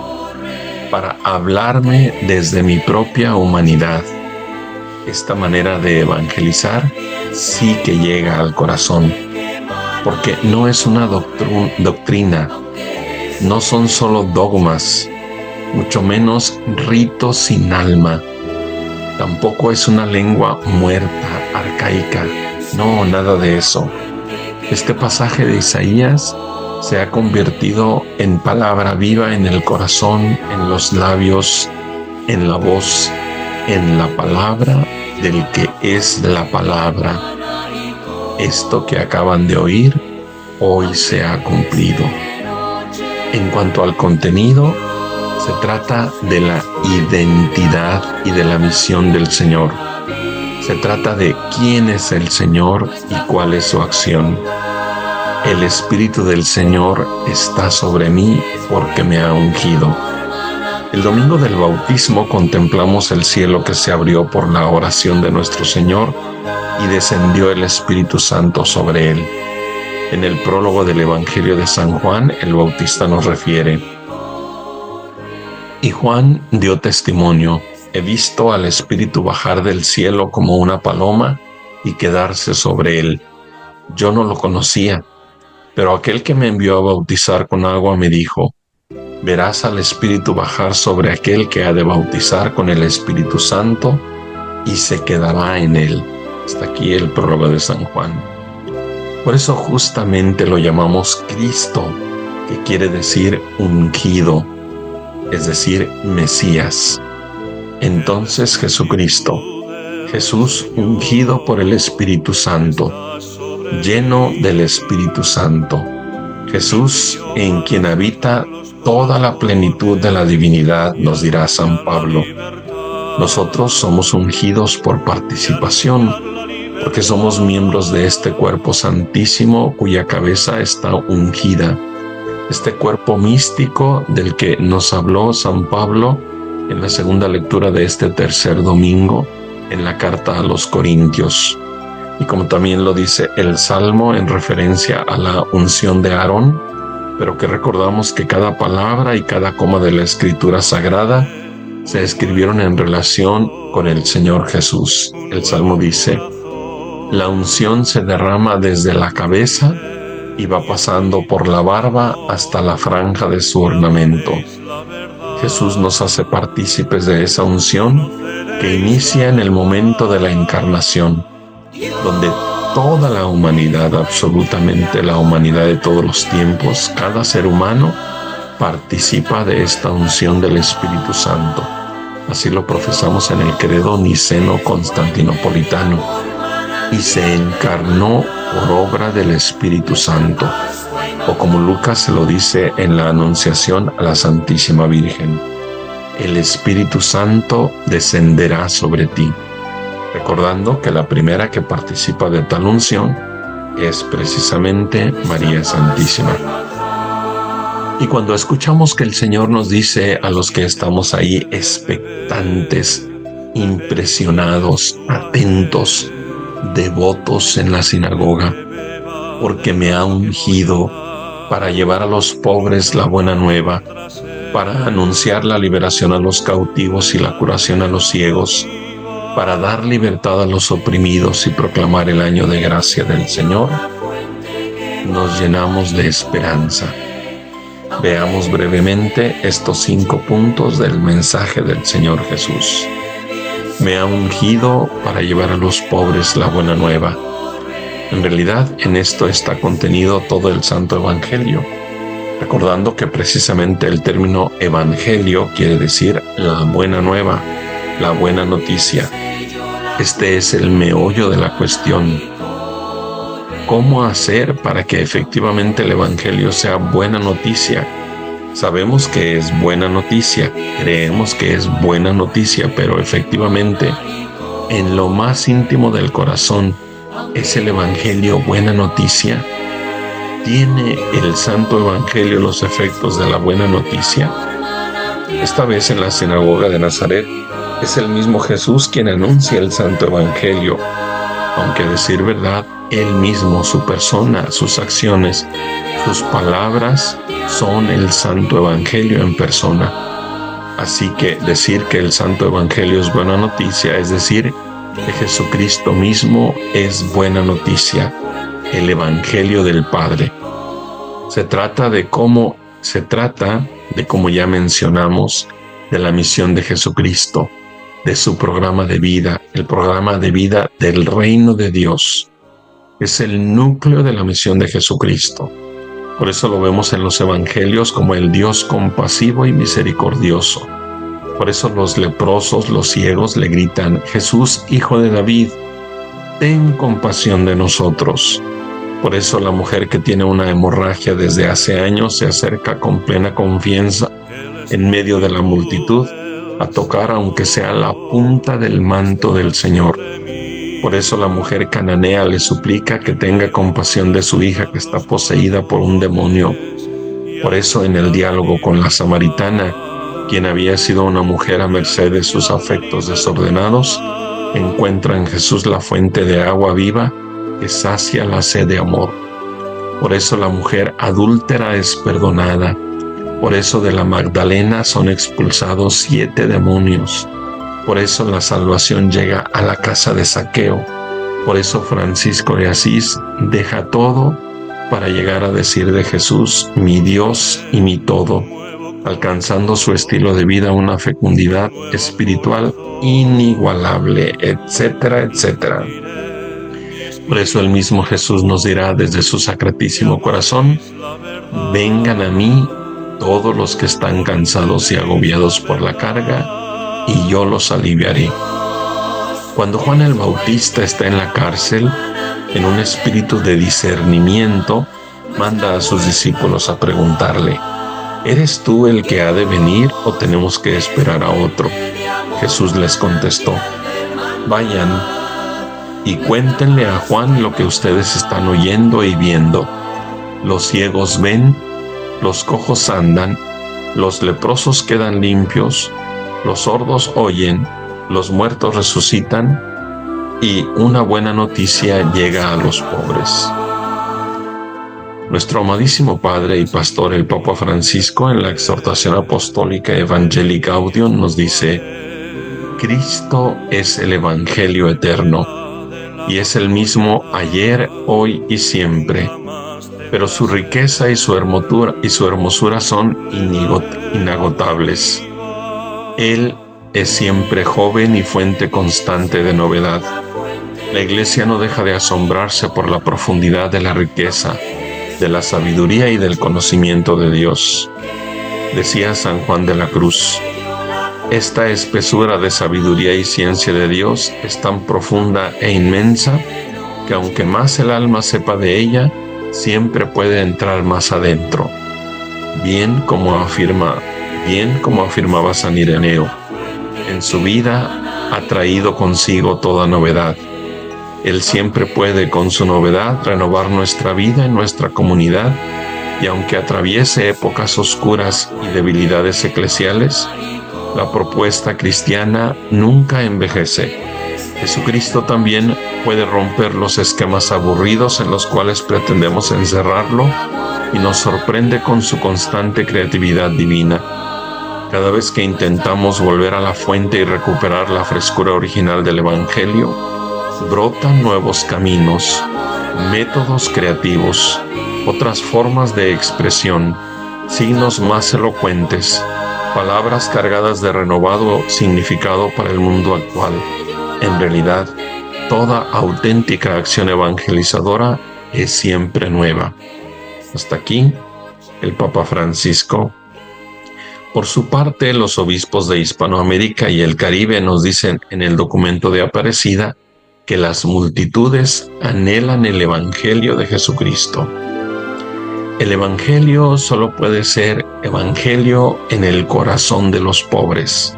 Speaker 2: para hablarme desde mi propia humanidad. Esta manera de evangelizar sí que llega al corazón, porque no es una doctrina, no son solo dogmas, mucho menos ritos sin alma. Tampoco es una lengua muerta, arcaica. No, nada de eso. Este pasaje de Isaías se ha convertido en palabra viva en el corazón, en los labios, en la voz, en la palabra del que es la palabra. Esto que acaban de oír, hoy se ha cumplido. En cuanto al contenido, se trata de la identidad y de la misión del Señor. Se trata de quién es el Señor y cuál es su acción. El Espíritu del Señor está sobre mí porque me ha ungido. El domingo del bautismo contemplamos el cielo que se abrió por la oración de nuestro Señor y descendió el Espíritu Santo sobre él. En el prólogo del Evangelio de San Juan, el Bautista nos refiere: y Juan dio testimonio: he visto al Espíritu bajar del cielo como una paloma y quedarse sobre él. Yo no lo conocía, pero aquel que me envió a bautizar con agua me dijo: verás al Espíritu bajar sobre aquel que ha de bautizar con el Espíritu Santo y se quedará en él. Hasta aquí el prólogo de San Juan. Por eso justamente lo llamamos Cristo, que quiere decir ungido, es decir, Mesías. Entonces Jesucristo, Jesús ungido por el Espíritu Santo, lleno del Espíritu Santo, Jesús en quien habita toda la plenitud de la divinidad, nos dirá San Pablo. Nosotros somos ungidos por participación, porque somos miembros de este cuerpo santísimo cuya cabeza está ungida, este cuerpo místico del que nos habló San Pablo en la segunda lectura de este tercer domingo en la carta a los Corintios. Y como también lo dice el Salmo en referencia a la unción de Aarón, pero que recordamos que cada palabra y cada coma de la Escritura Sagrada se escribieron en relación con el Señor Jesús. El Salmo dice: la unción se derrama desde la cabeza y va pasando por la barba hasta la franja de su ornamento. Jesús nos hace partícipes de esa unción que inicia en el momento de la encarnación, donde toda la humanidad, absolutamente la humanidad de todos los tiempos, cada ser humano participa de esta unción del Espíritu Santo. Así lo profesamos en el credo niceno-constantinopolitano. Y se encarnó por obra del Espíritu Santo, o como Lucas lo dice en la Anunciación a la Santísima Virgen: el Espíritu Santo descenderá sobre ti. Recordando que la primera que participa de tal unción es precisamente María Santísima. Y cuando escuchamos que el Señor nos dice a los que estamos ahí expectantes, impresionados, atentos, devotos en la sinagoga, porque me ha ungido para llevar a los pobres la buena nueva, para anunciar la liberación a los cautivos y la curación a los ciegos, para dar libertad a los oprimidos y proclamar el año de gracia del Señor, nos llenamos de esperanza. Veamos brevemente estos 5 puntos del mensaje del Señor Jesús. Me ha ungido para llevar a los pobres la buena nueva. En realidad, en esto está contenido todo el Santo Evangelio, recordando que precisamente el término evangelio quiere decir la buena nueva, la buena noticia. Este es el meollo de la cuestión. ¿Cómo hacer para que efectivamente el evangelio sea buena noticia? Sabemos que es buena noticia, creemos que es buena noticia, pero efectivamente, en lo más íntimo del corazón, ¿es el evangelio buena noticia? ¿Tiene el Santo Evangelio los efectos de la buena noticia? Esta vez en la sinagoga de Nazaret es el mismo Jesús quien anuncia el Santo Evangelio, aunque a decir verdad, Él mismo, su persona, sus acciones, sus palabras son el Santo Evangelio en persona. Así que decir que el Santo Evangelio es buena noticia es decir que Jesucristo mismo es buena noticia, el Evangelio del Padre. Se trata de cómo ya mencionamos, de la misión de Jesucristo, de su programa de vida, el programa de vida del reino de Dios. Es el núcleo de la misión de Jesucristo. Por eso lo vemos en los evangelios como el Dios compasivo y misericordioso. Por eso los leprosos, los ciegos le gritan: Jesús, hijo de David, ten compasión de nosotros. Por eso la mujer que tiene una hemorragia desde hace años se acerca con plena confianza en medio de la multitud a tocar aunque sea la punta del manto del Señor. Por eso la mujer cananea le suplica que tenga compasión de su hija que está poseída por un demonio. Por eso en el diálogo con la samaritana, quien había sido una mujer a merced de sus afectos desordenados, encuentra en Jesús la fuente de agua viva que sacia la sed de amor. Por eso la mujer adúltera es perdonada. Por eso de la Magdalena son expulsados 7 demonios. Por eso la salvación llega a la casa de Zaqueo. Por eso Francisco de Asís deja todo para llegar a decir de Jesús, mi Dios y mi todo, alcanzando su estilo de vida una fecundidad espiritual inigualable, etcétera, etcétera. Por eso el mismo Jesús nos dirá desde su sacratísimo corazón, vengan a mí todos los que están cansados y agobiados por la carga, y yo los aliviaré. Cuando Juan el Bautista está en la cárcel, en un espíritu de discernimiento, manda a sus discípulos a preguntarle, ¿eres tú el que ha de venir o tenemos que esperar a otro? Jesús les contestó, vayan y cuéntenle a Juan lo que ustedes están oyendo y viendo. Los ciegos ven, los cojos andan, los leprosos quedan limpios, los sordos oyen, los muertos resucitan y una buena noticia llega a los pobres. Nuestro amadísimo Padre y Pastor, el Papa Francisco, en la exhortación apostólica Evangelii Gaudium nos dice, Cristo es el Evangelio eterno y es el mismo ayer, hoy y siempre, pero su riqueza y su hermosura son inagotables. Él es siempre joven y fuente constante de novedad. La Iglesia no deja de asombrarse por la profundidad de la riqueza, de la sabiduría y del conocimiento de Dios. Decía San Juan de la Cruz, esta espesura de sabiduría y ciencia de Dios es tan profunda e inmensa que aunque más el alma sepa de ella, siempre puede entrar más adentro. Bien como afirmaba San Ireneo, en su vida ha traído consigo toda novedad. Él siempre puede con su novedad renovar nuestra vida en nuestra comunidad y aunque atraviese épocas oscuras y debilidades eclesiales, la propuesta cristiana nunca envejece. Jesucristo también puede romper los esquemas aburridos en los cuales pretendemos encerrarlo y nos sorprende con su constante creatividad divina. Cada vez que intentamos volver a la fuente y recuperar la frescura original del Evangelio, brotan nuevos caminos, métodos creativos, otras formas de expresión, signos más elocuentes, palabras cargadas de renovado significado para el mundo actual. En realidad, toda auténtica acción evangelizadora es siempre nueva. Hasta aquí, el Papa Francisco. Por su parte, los obispos de Hispanoamérica y el Caribe nos dicen en el documento de Aparecida que las multitudes anhelan el Evangelio de Jesucristo. El Evangelio solo puede ser Evangelio en el corazón de los pobres,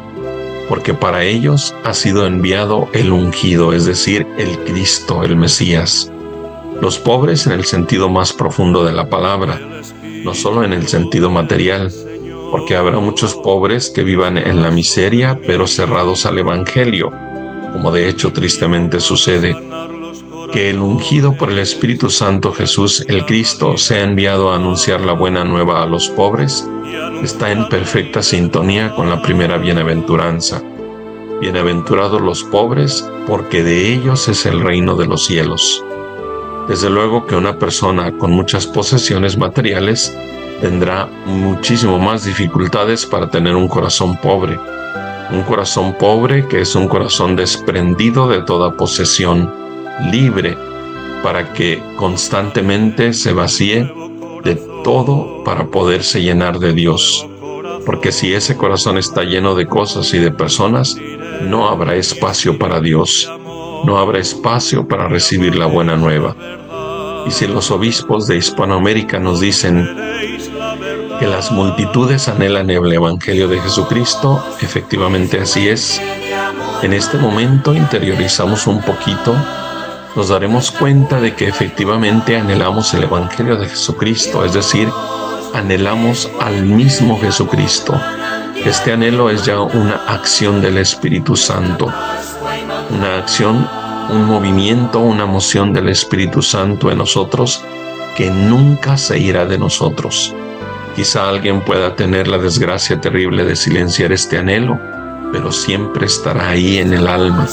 Speaker 2: porque para ellos ha sido enviado el ungido, es decir, el Cristo, el Mesías. Los pobres en el sentido más profundo de la palabra, no solo en el sentido material, porque habrá muchos pobres que vivan en la miseria, pero cerrados al Evangelio, como de hecho tristemente sucede. Que el ungido por el Espíritu Santo Jesús, el Cristo, sea enviado a anunciar la buena nueva a los pobres, está en perfecta sintonía con la primera bienaventuranza. Bienaventurados los pobres, porque de ellos es el reino de los cielos. Desde luego que una persona con muchas posesiones materiales tendrá muchísimo más dificultades para tener un corazón pobre. Un corazón pobre que es un corazón desprendido de toda posesión, libre, para que constantemente se vacíe de todo para poderse llenar de Dios. Porque si ese corazón está lleno de cosas y de personas, no habrá espacio para Dios, no habrá espacio para recibir la buena nueva. Y si los obispos de Hispanoamérica nos dicen que las multitudes anhelan el Evangelio de Jesucristo, efectivamente así es. En este momento interiorizamos un poquito, nos daremos cuenta de que efectivamente anhelamos el Evangelio de Jesucristo, es decir, anhelamos al mismo Jesucristo. Este anhelo es ya una acción del Espíritu Santo, una acción, un movimiento, una moción del Espíritu Santo en nosotros que nunca se irá de nosotros. Quizá alguien pueda tener la desgracia terrible de silenciar este anhelo, pero siempre estará ahí en el alma,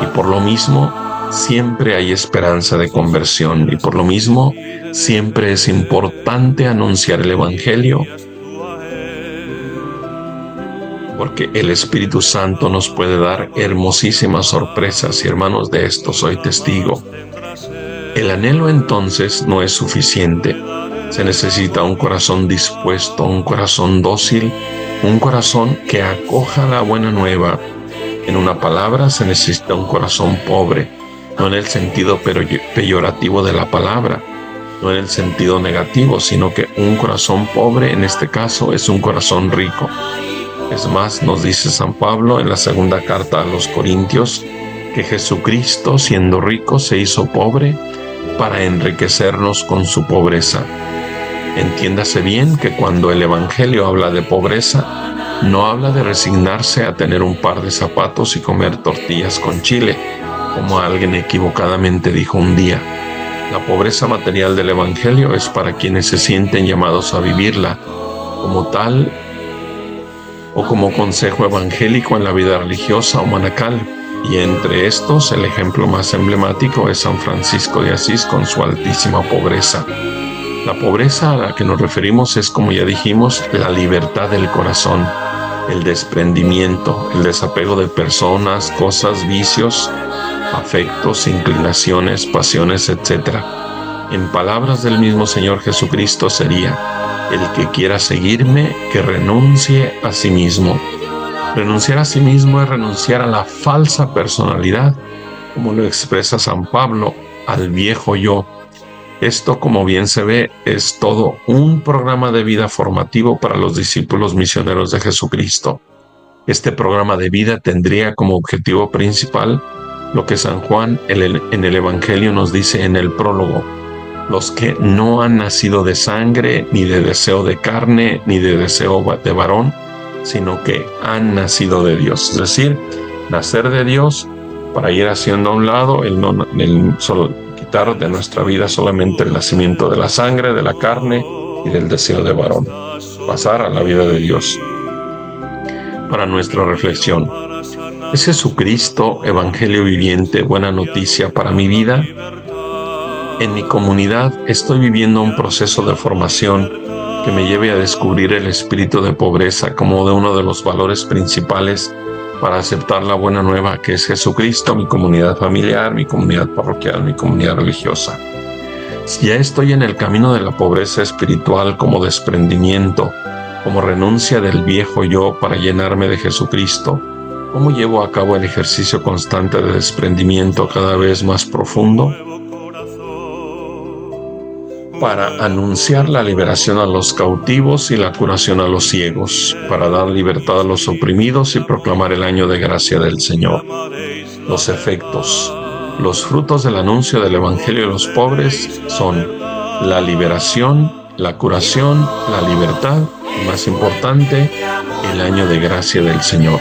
Speaker 2: y por lo mismo siempre hay esperanza de conversión, y por lo mismo siempre es importante anunciar el Evangelio, porque el Espíritu Santo nos puede dar hermosísimas sorpresas, y hermanos, de esto soy testigo. El anhelo entonces no es suficiente. Se necesita un corazón dispuesto, un corazón dócil, un corazón que acoja la buena nueva. En una palabra, se necesita un corazón pobre, no en el sentido peyorativo de la palabra, no en el sentido negativo, sino que un corazón pobre, en este caso, es un corazón rico. Es más, nos dice San Pablo en la segunda carta a los Corintios, que Jesucristo, siendo rico, se hizo pobre para enriquecernos con su pobreza. Entiéndase bien que cuando el Evangelio habla de pobreza, no habla de resignarse a tener un par de zapatos y comer tortillas con chile, como alguien equivocadamente dijo un día. La pobreza material del Evangelio es para quienes se sienten llamados a vivirla como tal o como consejo evangélico en la vida religiosa o monacal. Y entre estos, el ejemplo más emblemático es San Francisco de Asís con su altísima pobreza. La pobreza a la que nos referimos es, como ya dijimos, la libertad del corazón, el desprendimiento, el desapego de personas, cosas, vicios, afectos, inclinaciones, pasiones, etc. En palabras del mismo Señor Jesucristo sería: el que quiera seguirme, que renuncie a sí mismo. Renunciar a sí mismo es renunciar a la falsa personalidad, como lo expresa San Pablo, al viejo yo. Esto, como bien se ve, es todo un programa de vida formativo para los discípulos misioneros de Jesucristo. Este programa de vida tendría como objetivo principal lo que San Juan en el Evangelio nos dice en el prólogo: los que no han nacido de sangre, ni de deseo de carne, ni de deseo de varón, sino que han nacido de Dios. Es decir, nacer de Dios para ir haciendo a un lado quitar de nuestra vida solamente el nacimiento de la sangre, de la carne y del deseo de varón. Pasar a la vida de Dios. Para nuestra reflexión: ¿es Jesucristo evangelio viviente, buena noticia para mi vida? En mi comunidad estoy viviendo un proceso de formación que me lleve a descubrir el espíritu de pobreza como de uno de los valores principales para aceptar la buena nueva que es Jesucristo, mi comunidad familiar, mi comunidad parroquial, mi comunidad religiosa. Si ya estoy en el camino de la pobreza espiritual como desprendimiento, como renuncia del viejo yo para llenarme de Jesucristo, ¿cómo llevo a cabo el ejercicio constante de desprendimiento cada vez más profundo? Para anunciar la liberación a los cautivos y la curación a los ciegos, para dar libertad a los oprimidos y proclamar el año de gracia del Señor. Los efectos, los frutos del anuncio del Evangelio a los pobres son la liberación, la curación, la libertad y, más importante, el año de gracia del Señor.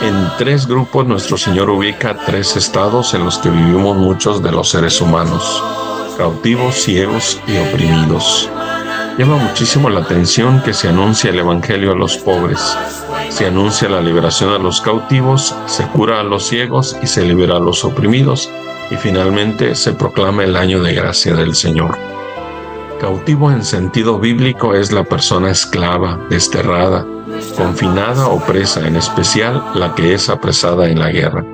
Speaker 2: En 3 grupos nuestro Señor ubica 3 estados en los que vivimos muchos de los seres humanos: cautivos, ciegos y oprimidos. Llama muchísimo la atención que se anuncia el Evangelio a los pobres, se anuncia la liberación a los cautivos, se cura a los ciegos y se libera a los oprimidos, y finalmente se proclama el año de gracia del Señor. Cautivo en sentido bíblico es la persona esclava, desterrada, confinada o presa, en especial la que es apresada en la guerra.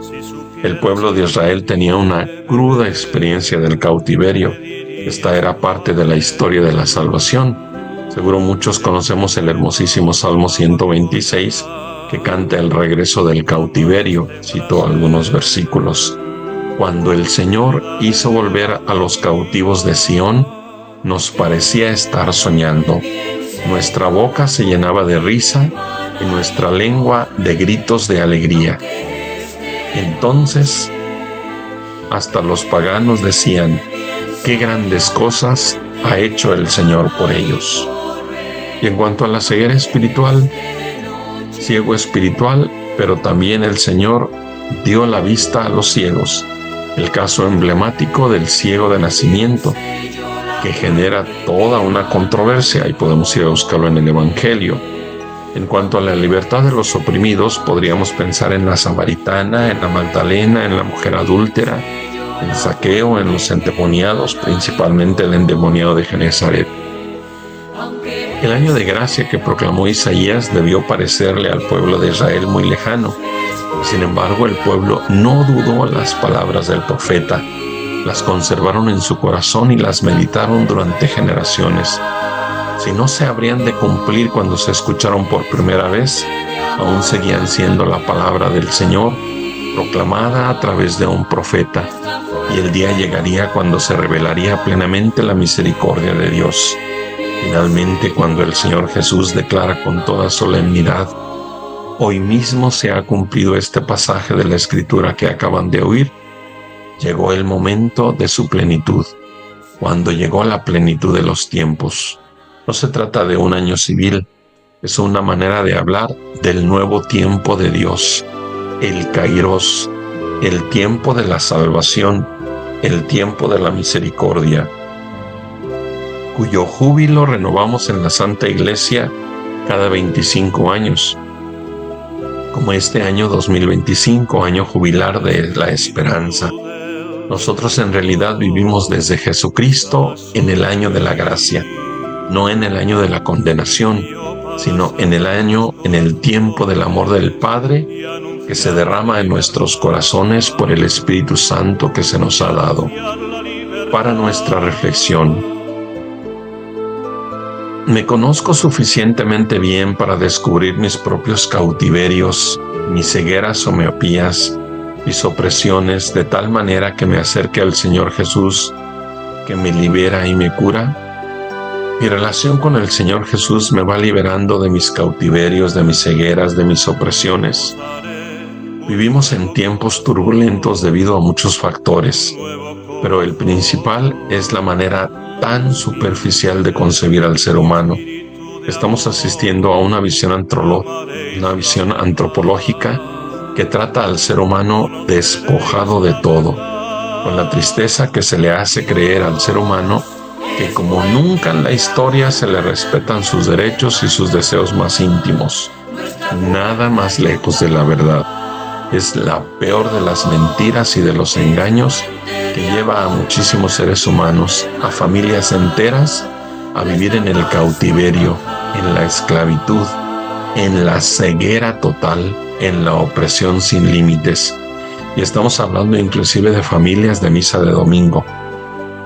Speaker 2: El pueblo de Israel tenía una cruda experiencia del cautiverio. Esta era parte de la historia de la salvación. Seguro muchos conocemos el hermosísimo Salmo 126, que canta el regreso del cautiverio. Cito algunos versículos. Cuando el Señor hizo volver a los cautivos de Sión, nos parecía estar soñando. Nuestra boca se llenaba de risa y nuestra lengua de gritos de alegría. Entonces, hasta los paganos decían: qué grandes cosas ha hecho el Señor por ellos. Y en cuanto a la ceguera espiritual, ciego espiritual, pero también el Señor dio la vista a los ciegos. El caso emblemático del ciego de nacimiento, que genera toda una controversia, y podemos ir a buscarlo en el Evangelio. En cuanto a la libertad de los oprimidos, podríamos pensar en la samaritana, en la Magdalena, en la mujer adúltera, en Zaqueo, en los endemoniados, principalmente el endemoniado de Genezaret. El año de gracia que proclamó Isaías debió parecerle al pueblo de Israel muy lejano. Sin embargo, el pueblo no dudó las palabras del profeta, las conservaron en su corazón y las meditaron durante generaciones. Si no se habrían de cumplir cuando se escucharon por primera vez, aún seguían siendo la palabra del Señor, proclamada a través de un profeta, y el día llegaría cuando se revelaría plenamente la misericordia de Dios. Finalmente, cuando el Señor Jesús declara con toda solemnidad: hoy mismo se ha cumplido este pasaje de la Escritura que acaban de oír, llegó el momento de su plenitud, cuando llegó la plenitud de los tiempos. No se trata de un año civil, es una manera de hablar del nuevo tiempo de Dios, el Kairos, el tiempo de la salvación, el tiempo de la misericordia, cuyo júbilo renovamos en la Santa Iglesia cada 25 años, como este año 2025, año jubilar de la esperanza. Nosotros en realidad vivimos desde Jesucristo en el año de la gracia, no en el año de la condenación, sino en el tiempo del amor del Padre que se derrama en nuestros corazones por el Espíritu Santo que se nos ha dado. Para nuestra reflexión: me conozco suficientemente bien para descubrir mis propios cautiverios, mis cegueras o miopías, mis opresiones, de tal manera que me acerque al Señor Jesús, que me libera y me cura. Mi relación con el Señor Jesús me va liberando de mis cautiverios, de mis cegueras, de mis opresiones. Vivimos en tiempos turbulentos debido a muchos factores, pero el principal es la manera tan superficial de concebir al ser humano. Estamos asistiendo a una visión antropológica que trata al ser humano despojado de todo, con la tristeza que se le hace creer al ser humano que como nunca en la historia se le respetan sus derechos y sus deseos más íntimos. Nada más lejos de la verdad. Es la peor de las mentiras y de los engaños que lleva a muchísimos seres humanos, a familias enteras, a vivir en el cautiverio, en la esclavitud, en la ceguera total, en la opresión sin límites. Y estamos hablando inclusive de familias de misa de domingo.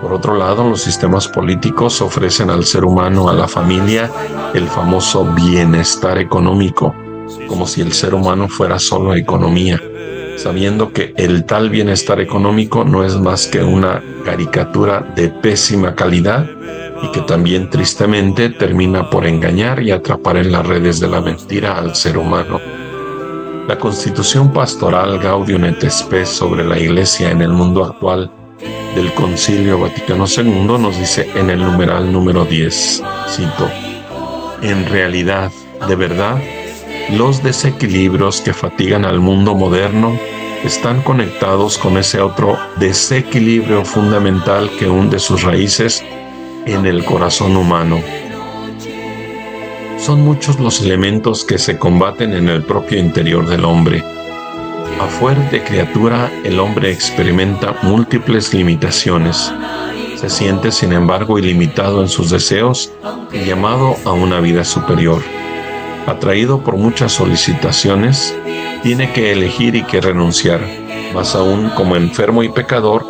Speaker 2: Por otro lado, los sistemas políticos ofrecen al ser humano, a la familia, el famoso bienestar económico, como si el ser humano fuera solo economía, sabiendo que el tal bienestar económico no es más que una caricatura de pésima calidad y que también tristemente termina por engañar y atrapar en las redes de la mentira al ser humano. La Constitución Pastoral Gaudium et Spes sobre la Iglesia en el mundo actual del Concilio Vaticano II nos dice en el numeral número 10, cito: en realidad, de verdad, los desequilibrios que fatigan al mundo moderno están conectados con ese otro desequilibrio fundamental que hunde sus raíces en el corazón humano. Son muchos los elementos que se combaten en el propio interior del hombre. A fuerte criatura, el hombre experimenta múltiples limitaciones. Se siente, sin embargo, ilimitado en sus deseos y llamado a una vida superior. Atraído por muchas solicitaciones, tiene que elegir y que renunciar. Más aún, como enfermo y pecador,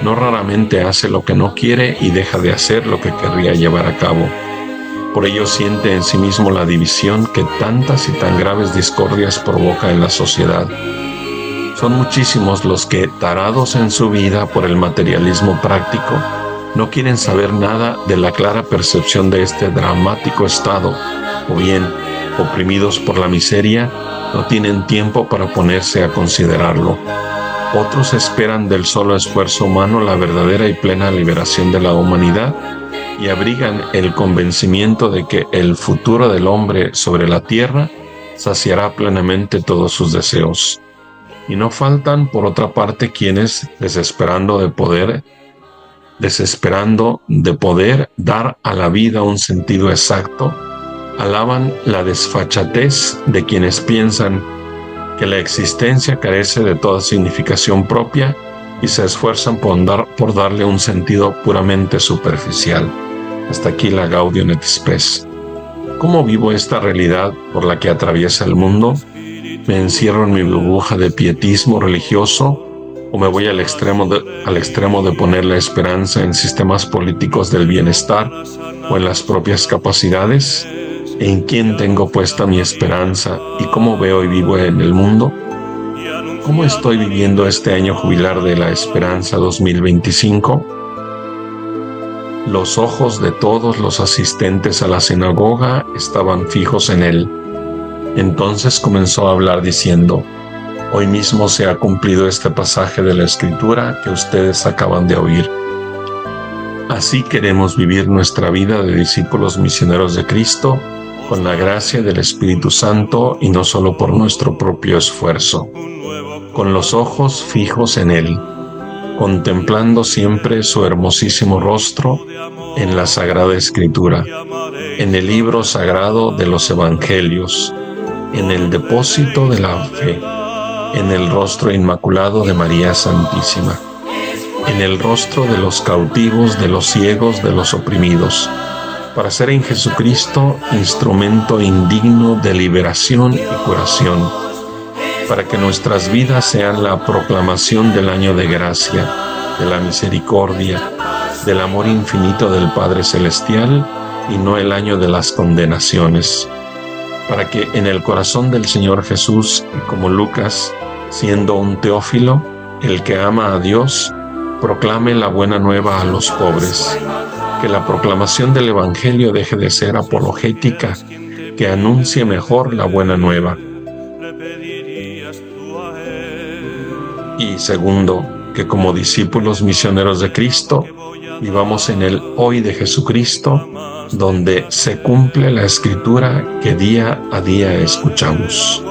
Speaker 2: no raramente hace lo que no quiere y deja de hacer lo que querría llevar a cabo. Por ello siente en sí mismo la división que tantas y tan graves discordias provoca en la sociedad. Son muchísimos los que, tarados en su vida por el materialismo práctico, no quieren saber nada de la clara percepción de este dramático estado, o bien, oprimidos por la miseria, no tienen tiempo para ponerse a considerarlo. Otros esperan del solo esfuerzo humano la verdadera y plena liberación de la humanidad y abrigan el convencimiento de que el futuro del hombre sobre la tierra saciará plenamente todos sus deseos. Y no faltan, por otra parte, quienes, desesperando de poder desesperando de poder dar a la vida un sentido exacto, alaban la desfachatez de quienes piensan que la existencia carece de toda significación propia y se esfuerzan por darle un sentido puramente superficial. Hasta aquí la Gaudium et Spes. ¿Cómo vivo esta realidad por la que atraviesa el mundo? ¿Me encierro en mi burbuja de pietismo religioso o me voy al extremo de poner la esperanza en sistemas políticos del bienestar o en las propias capacidades? ¿En quién tengo puesta mi esperanza y cómo veo y vivo en el mundo? ¿Cómo estoy viviendo este año jubilar de la esperanza 2025? Los ojos de todos los asistentes a la sinagoga estaban fijos en él. Entonces comenzó a hablar diciendo: hoy mismo se ha cumplido este pasaje de la Escritura que ustedes acaban de oír. Así queremos vivir nuestra vida de discípulos misioneros de Cristo, con la gracia del Espíritu Santo y no solo por nuestro propio esfuerzo, con los ojos fijos en Él, contemplando siempre su hermosísimo rostro en la Sagrada Escritura, en el libro sagrado de los Evangelios, en el depósito de la fe, en el rostro inmaculado de María Santísima, en el rostro de los cautivos, de los ciegos, de los oprimidos, para ser en Jesucristo instrumento indigno de liberación y curación, para que nuestras vidas sean la proclamación del año de gracia, de la misericordia, del amor infinito del Padre Celestial y no el año de las condenaciones, para que en el corazón del Señor Jesús, como Lucas, siendo un Teófilo, el que ama a Dios, proclame la buena nueva a los pobres, que la proclamación del Evangelio deje de ser apologética, que anuncie mejor la buena nueva. Y segundo, que como discípulos misioneros de Cristo, vivamos en el hoy de Jesucristo, donde se cumple la Escritura que día a día escuchamos.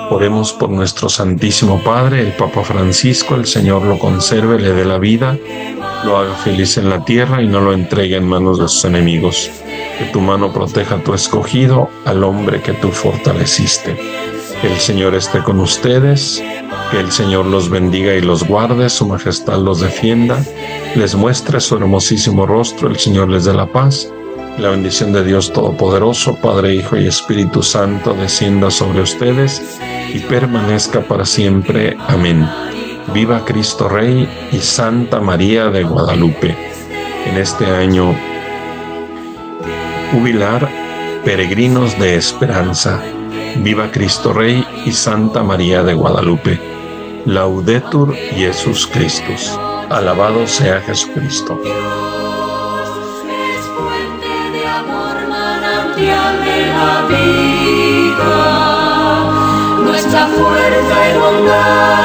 Speaker 2: Oremos por nuestro Santísimo Padre, el Papa Francisco. El Señor lo conserve, le dé la vida, lo haga feliz en la tierra y no lo entregue en manos de sus enemigos. Que tu mano proteja a tu escogido, al hombre que tú fortaleciste. Que el Señor esté con ustedes, que el Señor los bendiga y los guarde, su majestad los defienda, les muestre su hermosísimo rostro, el Señor les dé la paz. La bendición de Dios Todopoderoso, Padre, Hijo y Espíritu Santo, descienda sobre ustedes y permanezca para siempre. Amén. Viva Cristo Rey y Santa María de Guadalupe. En este año jubilar, peregrinos de esperanza. Viva Cristo Rey y Santa María de Guadalupe. Laudetur Jesus Christus. Alabado sea Jesucristo.
Speaker 3: De la vida, nuestra fuerza y bondad.